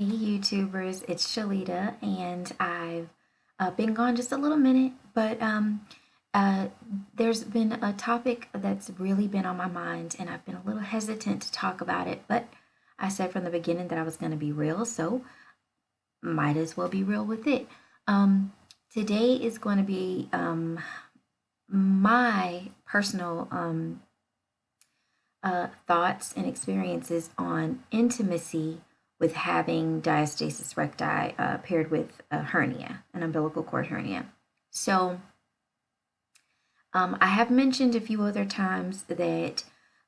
Hey YouTubers, it's Shalita, and I've been gone just a little minute, but uh, there's been a topic that's really been on my mind, and I've been a little hesitant to talk about it, but I said from the beginning that I was going to be real, so might as well be real with it. Um, Today is going to be my personal thoughts and experiences on intimacy with having diastasis recti paired with a hernia, an umbilical cord hernia. So, I have mentioned a few other times that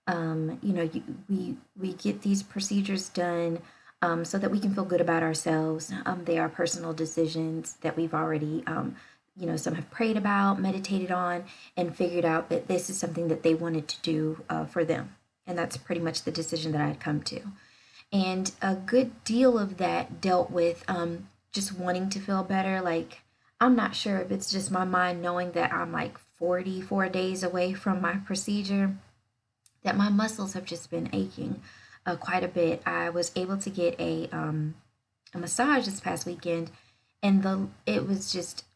we get these procedures done so that we can feel good about ourselves. They are personal decisions that we've already some have prayed about, meditated on, and figured out that this is something that they wanted to do for them. And that's pretty much the decision that I had come to. And a good deal of that dealt with just wanting to feel better. Like, I'm not sure if it's just my mind knowing that I'm like 44 days away from my procedure, that my muscles have just been aching quite a bit. I was able to get a massage this past weekend, and it was just,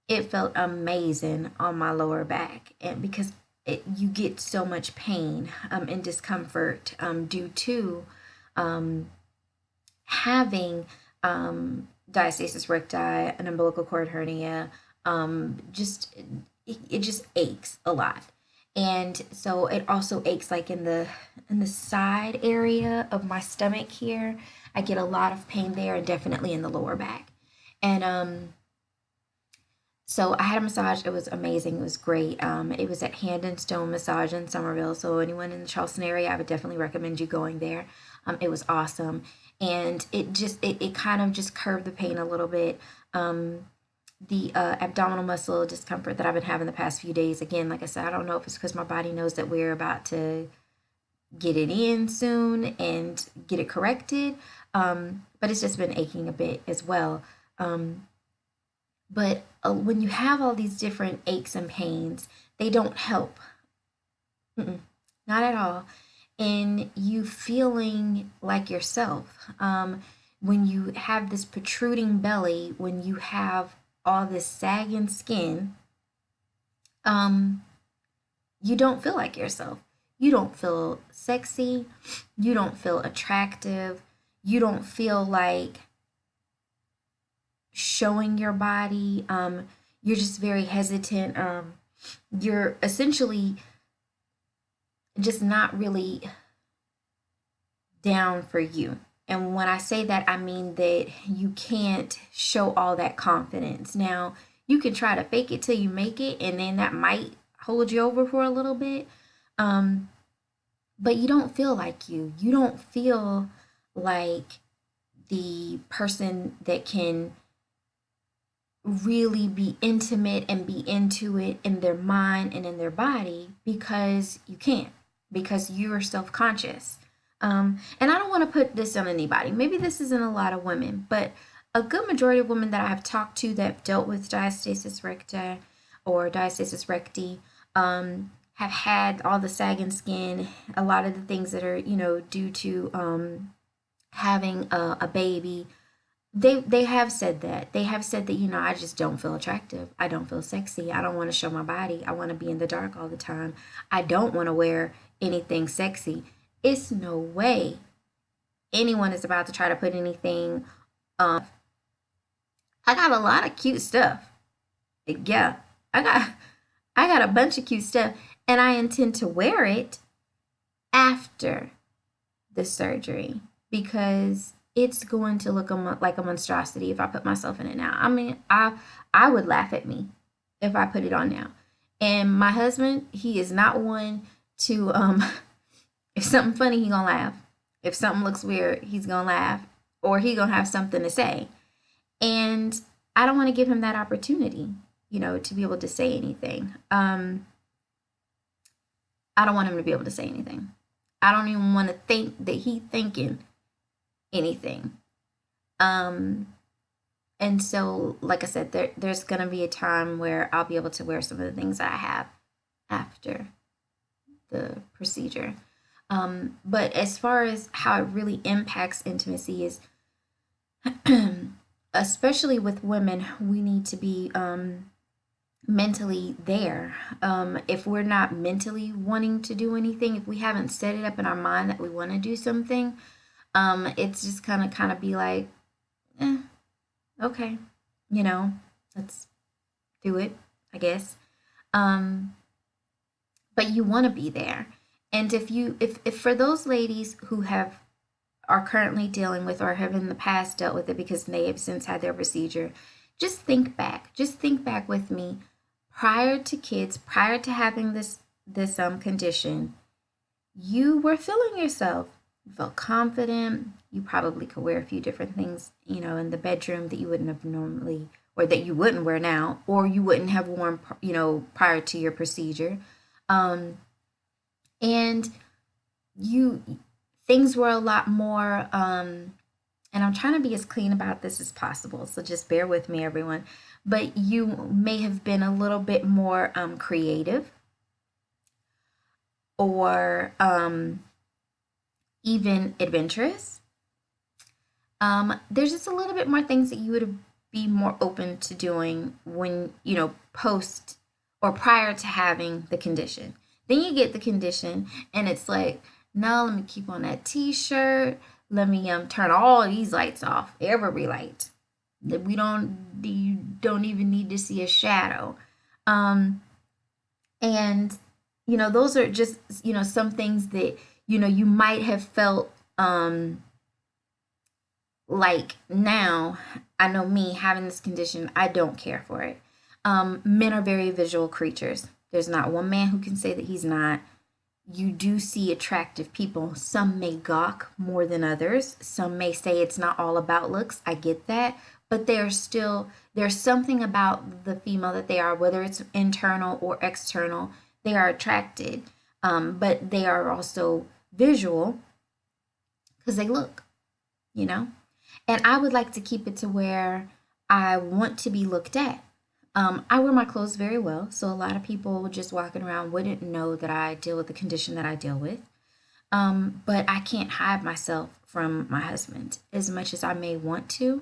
it felt amazing on my lower back, and because you get so much pain and discomfort due to um, having diastasis recti, an umbilical cord hernia. Just it just aches a lot, and so it also aches like in the side area of my stomach here. I get a lot of pain there, and definitely in the lower back, and so I had a massage. It was amazing. It was great. It was at Hand and Stone Massage in Somerville. So anyone in the Charleston area, I would definitely recommend you going there. It was awesome, and it kind of just curved the pain a little bit. The abdominal muscle discomfort that I've been having the past few days. Again, like I said, I don't know if it's because my body knows that we're about to get it in soon and get it corrected, but it's just been aching a bit as well. But when you have all these different aches and pains, they don't help. Mm-mm, not at all. And you feeling like yourself. When you have this protruding belly, when you have all this sagging skin, um, you don't feel like yourself. You don't feel sexy. You don't feel attractive. You don't feel like showing your body. You're just very hesitant. You're essentially just not really down for you. And when I say that, I mean that you can't show all that confidence. Now, you can try to fake it till you make it, and then that might hold you over for a little bit. Um, but you don't feel like you. You don't feel like the person that can really be intimate and be into it in their mind and in their body because you can't, because you're self conscious. And I don't want to put this on anybody. Maybe this isn't a lot of women, but a good majority of women that I have talked to that dealt with diastasis recti or diastasis recti have had all the sagging skin, a lot of the things that are, due to having a baby. They have said that. They have said that, I just don't feel attractive. I don't feel sexy. I don't want to show my body. I want to be in the dark all the time. I don't want to wear anything sexy. It's no way anyone is about to try to put anything. I got a lot of cute stuff. Yeah, I got I got a bunch of cute stuff, and I intend to wear it after the surgery because it's going to look like a monstrosity if I put myself in it now. I mean, I would laugh at me if I put it on now. And my husband, he is not one to if something funny, he gonna laugh. If something looks weird, he's gonna laugh, or he gonna have something to say. And I don't want to give him that opportunity, to be able to say anything. I don't want him to be able to say anything. I don't even want to think that he thinking anything. Um, and so, like I said, there's gonna be a time where I'll be able to wear some of the things that I have after the procedure. But as far as how it really impacts intimacy is, especially with women, we need to be mentally there. If we're not mentally wanting to do anything, if we haven't set it up in our mind that we want to do something, it's just kind of be like, eh, okay, you know, let's do it, I guess. Um, but you want to be there. And if for those ladies who are currently dealing with or have in the past dealt with it because they have since had their procedure, just think back. Just think back with me. Prior to kids, prior to having this condition, you were feeling yourself. You felt confident. You probably could wear a few different things, in the bedroom that you wouldn't have normally, or that you wouldn't wear now, or you wouldn't have worn, prior to your procedure. Um, and you things were a lot more and I'm trying to be as clean about this as possible, so just bear with me, everyone. But you may have been a little bit more creative, or even adventurous. There's just a little bit more things that you would be more open to doing when, post or prior to having the condition. Then you get the condition, and it's like, no, let me keep on that t-shirt. Let me turn all these lights off, every light. That you don't even need to see a shadow. Um, and those are just some things that you might have felt like. Now I know me having this condition, I don't care for it. Men are very visual creatures. There's not one man who can say that he's not. You do see attractive people. Some may gawk more than others. Some may say it's not all about looks. I get that. But there's something about the female that they are, whether it's internal or external, they are attracted. But they are also visual because they look, you know? And I would like to keep it to where I want to be looked at. I wear my clothes very well, so a lot of people just walking around wouldn't know that I deal with the condition that I deal with. But I can't hide myself from my husband as much as I may want to.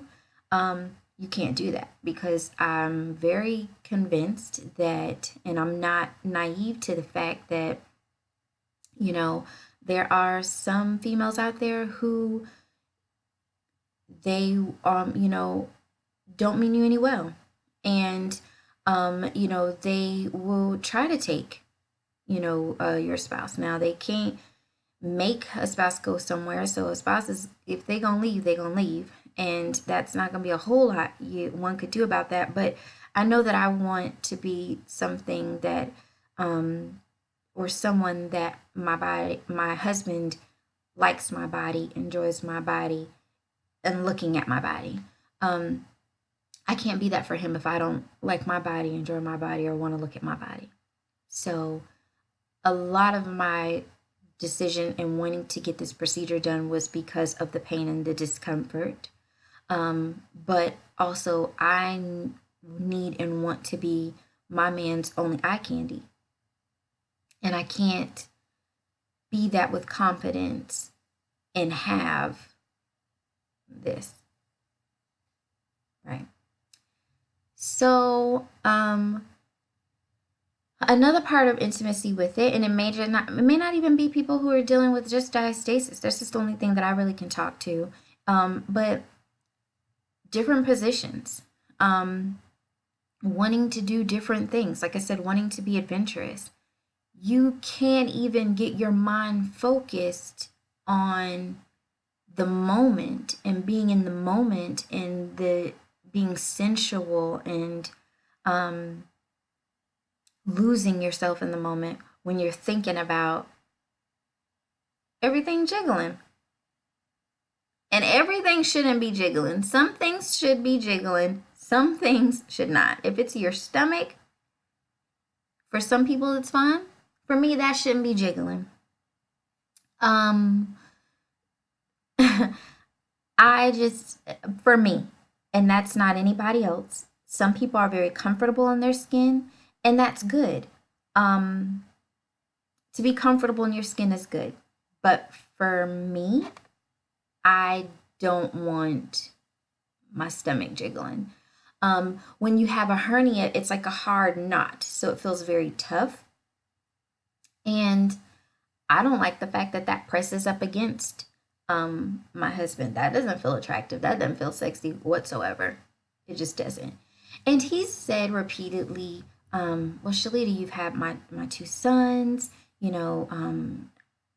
You can't do that because I'm very convinced that, and I'm not naive to the fact that, you know, there are some females out there who they, don't mean you any well. And, they will try to take, your spouse. Now, they can't make a spouse go somewhere. So a spouse is, if they gonna leave, they gonna leave. And that's not gonna be a whole lot one could do about that. But I know that I want to be something that, or someone that my husband likes my body, enjoys my body, and looking at my body. I can't be that for him if I don't like my body, enjoy my body, or want to look at my body. So a lot of my decision in wanting to get this procedure done was because of the pain and the discomfort. But also, I need and want to be my man's only eye candy. And I can't be that with confidence and have this. Right. So, another part of intimacy with it, and it may not even be people who are dealing with just diastasis. That's just the only thing that I really can talk to. But different positions, wanting to do different things. Like I said, wanting to be adventurous. You can't even get your mind focused on the moment and being in the moment and the being sensual and losing yourself in the moment when you're thinking about everything jiggling. And everything shouldn't be jiggling. Some things should be jiggling, some things should not. If it's your stomach, for some people it's fine. For me, that shouldn't be jiggling. For me, and that's not anybody else. Some people are very comfortable in their skin, and that's good. To be comfortable in your skin is good. But for me, I don't want my stomach jiggling. When you have a hernia, it's like a hard knot, so it feels very tough. And I don't like the fact that that presses up against my husband. That doesn't feel attractive. That doesn't feel sexy whatsoever. It just doesn't. And he said repeatedly, well, Shalita, you've had my two sons, you know,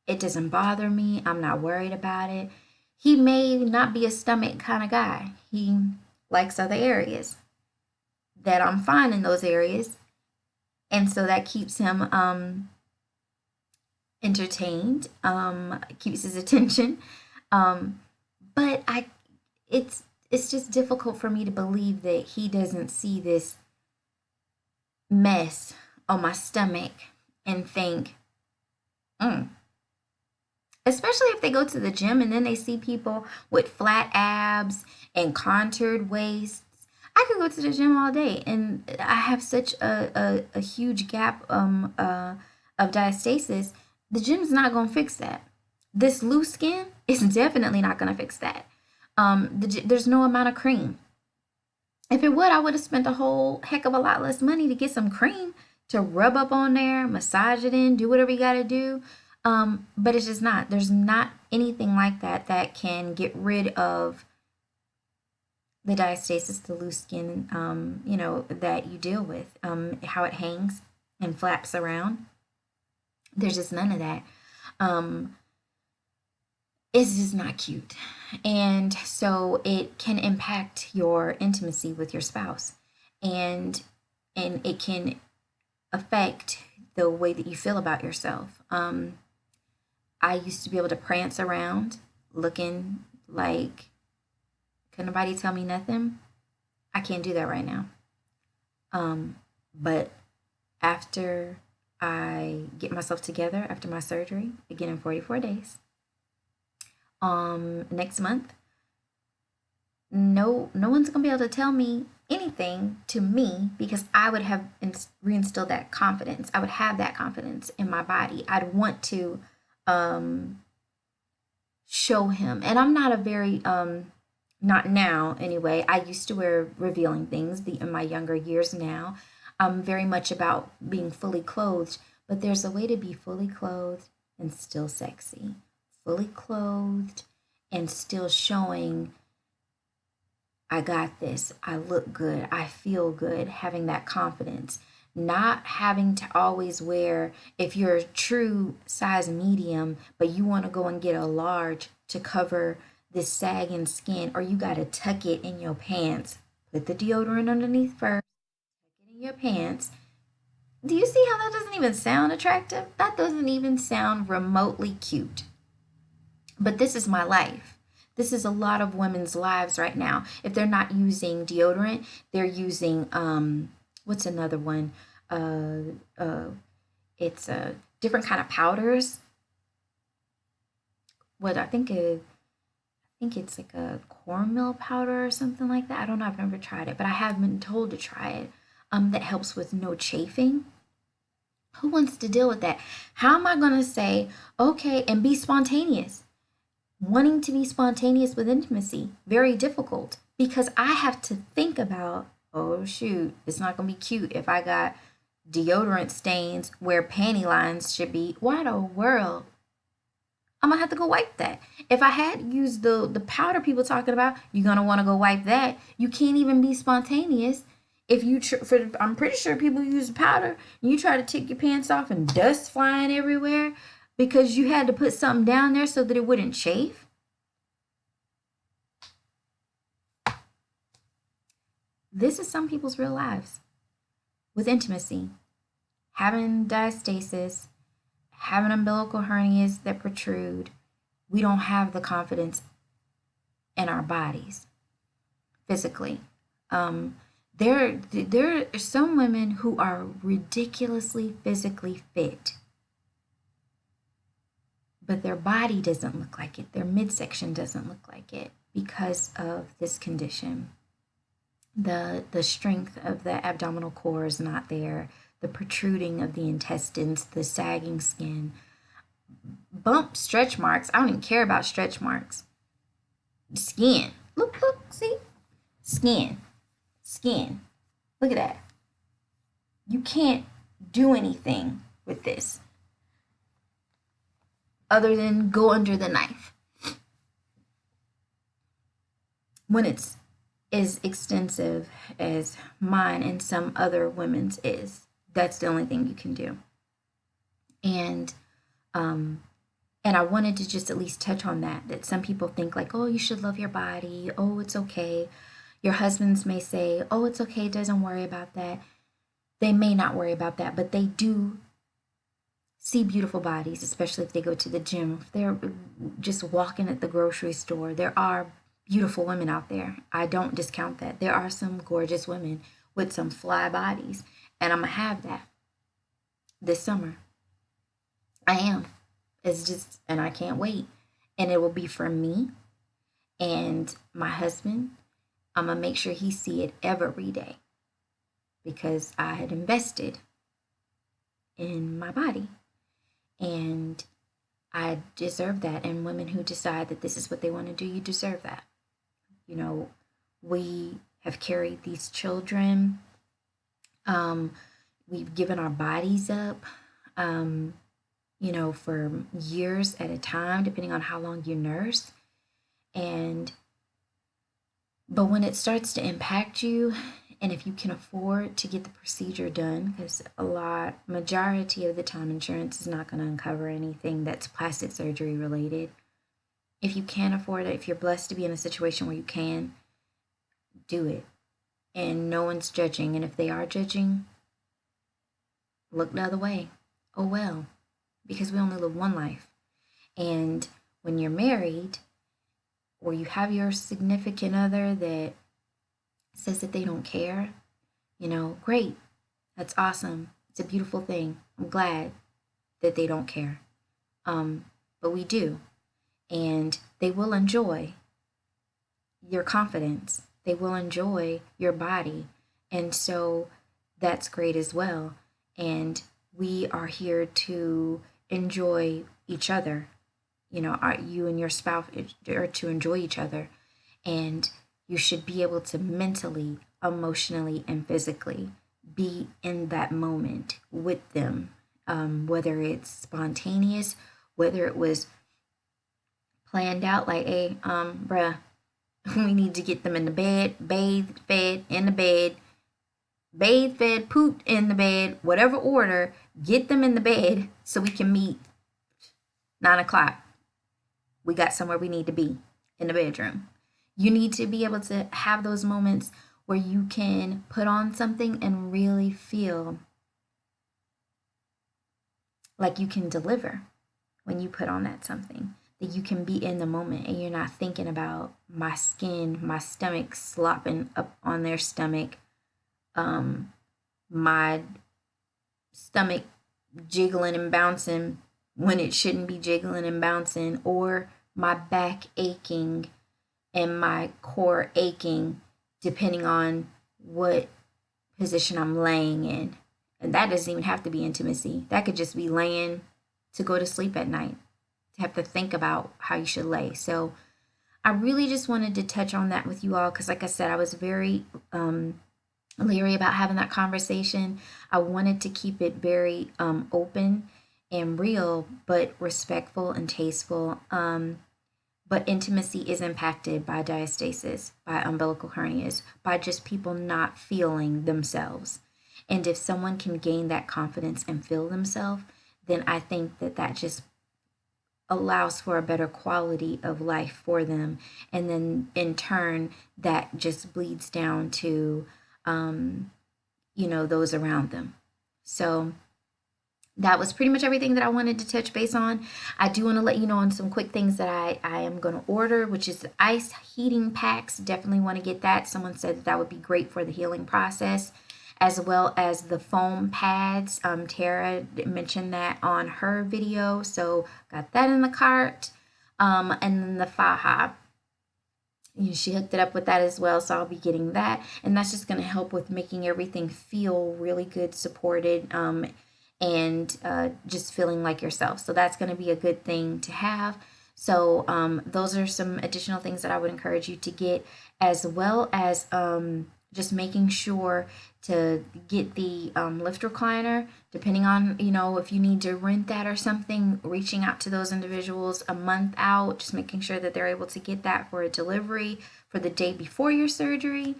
it doesn't bother me. I'm not worried about it. He may not be a stomach kind of guy. He likes other areas. That I'm fine in those areas. And so that keeps him entertained, keeps his attention. Um, but it's just difficult for me to believe that he doesn't see this mess on my stomach and think, mm. Especially if they go to the gym and then they see people with flat abs and contoured waists. I could go to the gym all day and I have such a huge gap of diastasis. The gym's not going to fix that. This loose skin is definitely not going to fix that. There's no amount of cream. If it would, I would have spent a whole heck of a lot less money to get some cream to rub up on there, massage it in, do whatever you got to do. But it's just not. There's not anything like that that can get rid of the diastasis, the loose skin, that you deal with, how it hangs and flaps around. There's just none of that. It's just not cute. And so it can impact your intimacy with your spouse. And it can affect the way that you feel about yourself. I used to be able to prance around looking like could nobody tell me nothing. I can't do that right now. But after I get myself together after my surgery, again in 44 days, next month, no one's gonna be able to tell me anything to me because I would have reinstilled that confidence. I would have that confidence in my body. I'd want to show him. And I'm not a very not now anyway. I used to wear revealing things in my younger years. Now I'm very much about being fully clothed, but there's a way to be fully clothed and still sexy. Fully clothed and still showing I got this. I look good. I feel good. Having that confidence. Not having to always wear, if you're a true size medium, but you want to go and get a large to cover this sagging skin, or you got to tuck it in your pants. Put the deodorant underneath first, tuck it in your pants. Do you see how that doesn't even sound attractive? That doesn't even sound remotely cute. But this is my life. This is a lot of women's lives right now. If they're not using deodorant, they're using what's another one? It's a different kind of powders. What I think it's like a cornmeal powder or something like that. I don't know. I've never tried it, but I have been told to try it. That helps with no chafing. Who wants to deal with that? How am I going to say okay and be spontaneous? Wanting to be spontaneous with intimacy, very difficult because I have to think about, oh shoot, it's not gonna be cute if I got deodorant stains where panty lines should be. Why the world? I'm gonna have to go wipe that. If I had used the powder people talking about, you're gonna want to go wipe that. You can't even be spontaneous if you I'm pretty sure people use powder. You try to take your pants off and dust flying everywhere because you had to put something down there so that it wouldn't chafe. This is some people's real lives with intimacy, having diastasis, having umbilical hernias that protrude. We don't have the confidence in our bodies physically. There are some women who are ridiculously physically fit, but their body doesn't look like it. Their midsection doesn't look like it because of this condition. The strength of the abdominal core is not there. The protruding of the intestines, the sagging skin. bump stretch marks. I don't even care about stretch marks. Skin. Look, see? Skin. Skin. Look at that. You can't do anything with this other than go under the knife. When it's as extensive as mine and some other women's is, that's the only thing you can do. And I wanted to just at least touch on that some people think like, oh, you should love your body. Oh, it's okay. Your husbands may say, oh, it's okay. Doesn't worry about that. They may not worry about that, but they do see beautiful bodies, especially if they go to the gym. If they're just walking at the grocery store, there are beautiful women out there. I don't discount that. There are some gorgeous women with some fly bodies, and I'm going to have that this summer. I am. It's just, and I can't wait. And it will be for me and my husband. I'm going to make sure he see it every day because I had invested in my body. And I deserve that. And women who decide that this is what they want to do, you deserve that. You know, we have carried these children. We've given our bodies up, you know, for years at a time, depending on how long you nurse. But when it starts to impact you, and if you can afford to get the procedure done, because majority of the time insurance is not going to uncover anything that's plastic surgery related. If you can't afford it, if you're blessed to be in a situation where you can, do it. And no one's judging. And if they are judging, look the other way. Oh well, because we only live one life. And when you're married, or you have your significant other that says that they don't care, you know, great. That's awesome. It's a beautiful thing. I'm glad that they don't care. But we do. And they will enjoy your confidence. They will enjoy your body. And so that's great as well. And we are here to enjoy each other. You know, you and your spouse are to enjoy each other. And you should be able to mentally, emotionally, and physically be in that moment with them, whether it's spontaneous, whether it was planned out, like, hey, bruh, we need to get them in the bed, bathed, fed, in the bed, bathed, fed, pooped in the bed, whatever order, get them in the bed so we can meet 9 o'clock. We got somewhere we need to be in the bedroom. You need to be able to have those moments where you can put on something and really feel like you can deliver when you put on that something, that you can be in the moment and you're not thinking about my skin, my stomach slopping up on their stomach, my stomach jiggling and bouncing when it shouldn't be jiggling and bouncing, or my back aching and my core aching depending on what position I'm laying in. And that doesn't even have to be intimacy. That could just be laying to go to sleep at night, to have to think about how you should lay. So I really just wanted to touch on that with you all because, like I said, I was very leery about having that conversation. I wanted to keep it very open and real, but respectful and tasteful. But intimacy is impacted by diastasis, by umbilical hernias, by just people not feeling themselves. And if someone can gain that confidence and feel themselves, then I think that just allows for a better quality of life for them. And then in turn, that just bleeds down to, you know, those around them. So that was pretty much everything that I wanted to touch base on. I do want to let you know on some quick things that I am going to order, which is the ice heating packs. Definitely want to get that. Someone said that would be great for the healing process, as well as the foam pads. Tara mentioned that on her video, so got that in the cart. And then the faja. She hooked it up with that as well, so I'll be getting that. And that's just going to help with making everything feel really good, supported, and just feeling like yourself. So that's going to be a good thing to have. So those are some additional things that I would encourage you to get, as well as just making sure to get the lift recliner, depending on, if you need to rent that or something, reaching out to those individuals a month out, just making sure that they're able to get that for a delivery for the day before your surgery.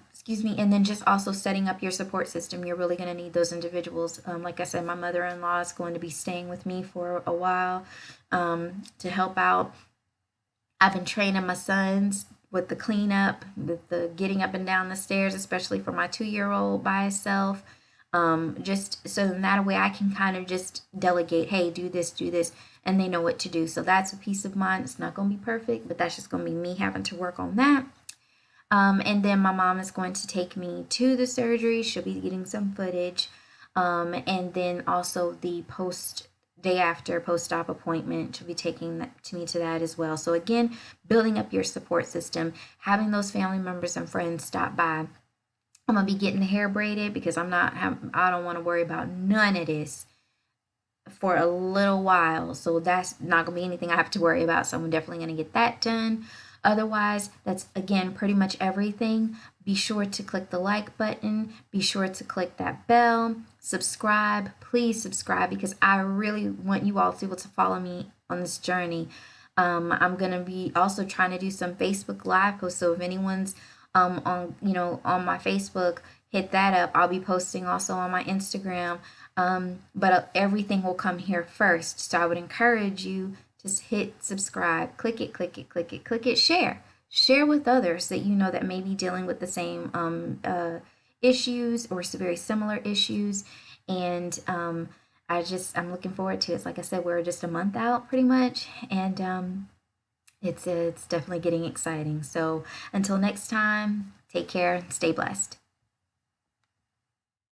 Excuse me, and then just also setting up your support system. You're really going to need those individuals. Like I said, my mother-in-law is going to be staying with me for a while to help out. I've been training my sons with the cleanup, with the getting up and down the stairs, especially for my 2-year-old by himself. Just so that way I can kind of just delegate, hey, do this, and they know what to do. So that's a peace of mind. It's not going to be perfect, but that's just going to be me having to work on that. And then my mom is going to take me to the surgery. She'll be getting some footage. And then also the day after post-op appointment, she'll be taking me to that as well. So again, building up your support system, having those family members and friends stop by. I'm gonna be getting the hair braided because I don't want to worry about none of this for a little while. So that's not gonna be anything I have to worry about. So I'm definitely gonna get that done. Otherwise, that's again pretty much everything. Be sure to click the like button. Be sure to click that bell. Subscribe. Please subscribe, because I really want you all to be able to follow me on this journey. I'm gonna be also trying to do some Facebook Live posts. So if anyone's on my Facebook, hit that up. I'll be posting also on my Instagram. But everything will come here first. So I would encourage you, just hit subscribe, click it, share with others that you know that may be dealing with the same issues or very similar issues. And I'm looking forward to it. Like I said, we're just a month out pretty much, and it's definitely getting exciting. So until next time, take care, stay blessed.